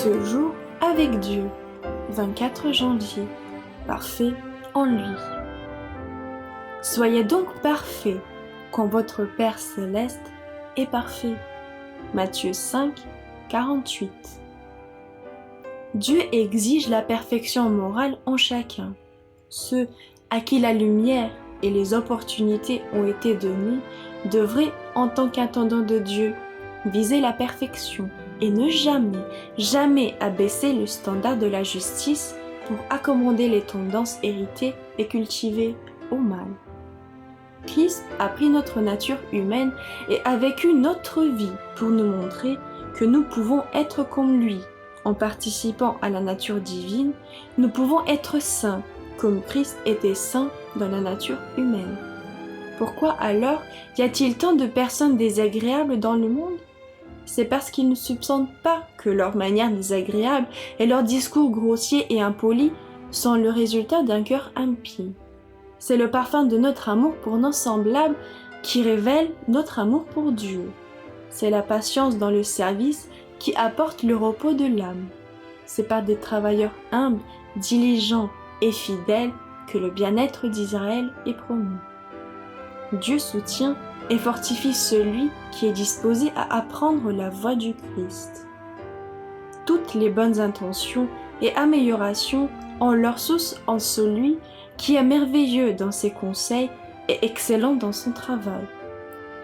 Ce jour avec Dieu, 24 janvier, parfait en lui. Soyez donc parfaits, comme votre Père céleste est parfait. Matthieu 5, 48. Dieu exige la perfection morale en chacun. Ceux à qui la lumière et les opportunités ont été données devraient, en tant qu'intendants de Dieu, viser la perfection et ne jamais abaisser le standard de la justice pour accommoder les tendances héritées et cultivées au mal. Christ a pris notre nature humaine et a vécu notre vie pour nous montrer que nous pouvons être comme lui. En participant à la nature divine, nous pouvons être saints, comme Christ était saint dans la nature humaine. Pourquoi alors y a-t-il tant de personnes désagréables dans le monde ? C'est parce qu'ils ne soupçonnent pas que leurs manières désagréables et leurs discours grossiers et impolis sont le résultat d'un cœur impie. C'est le parfum de notre amour pour nos semblables qui révèle notre amour pour Dieu. C'est la patience dans le service qui apporte le repos de l'âme. C'est par des travailleurs humbles, diligents et fidèles que le bien-être d'Israël est promu. Dieu soutient et fortifie celui qui est disposé à apprendre la voie du Christ. Toutes les bonnes intentions et améliorations ont leur source en celui qui est merveilleux dans ses conseils et excellent dans son travail.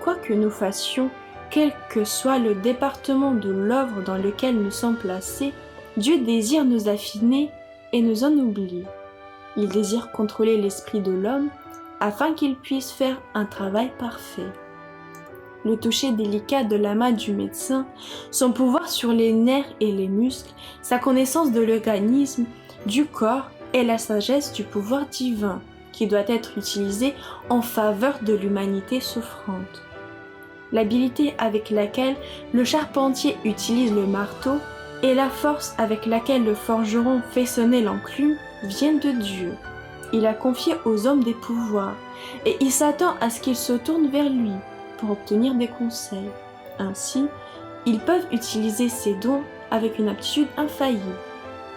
Quoi que nous fassions, quel que soit le département de l'œuvre dans lequel nous sommes placés, Dieu désire nous affiner et nous ennoblir. Il désire contrôler l'esprit de l'homme afin qu'il puisse faire un travail parfait. Le toucher délicat de la main du médecin, son pouvoir sur les nerfs et les muscles, sa connaissance de l'organisme, du corps et la sagesse du pouvoir divin qui doit être utilisé en faveur de l'humanité souffrante. L'habileté avec laquelle le charpentier utilise le marteau et la force avec laquelle le forgeron fait sonner l'enclume viennent de Dieu. Il a confié aux hommes des pouvoirs et il s'attend à ce qu'ils se tournent vers lui pour obtenir des conseils. Ainsi, ils peuvent utiliser ces dons avec une aptitude infaillible,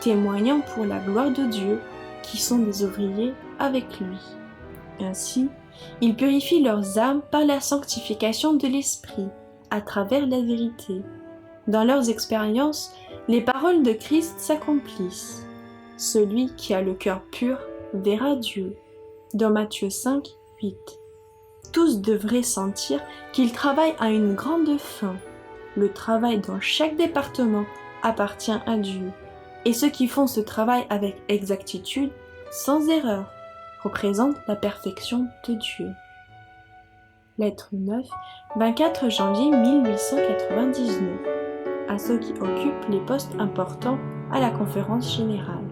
témoignant pour la gloire de Dieu qui sont des ouvriers avec lui. Ainsi, ils purifient leurs âmes par la sanctification de l'esprit, à travers la vérité. Dans leurs expériences, les paroles de Christ s'accomplissent. Celui qui a le cœur pur verra Dieu. Dans Matthieu 5, 8. Tous devraient sentir qu'ils travaillent à une grande fin. Le travail dans chaque département appartient à Dieu. Et ceux qui font ce travail avec exactitude, sans erreur, représentent la perfection de Dieu. Lettre 9, 24 janvier 1899. À ceux qui occupent les postes importants à la conférence générale.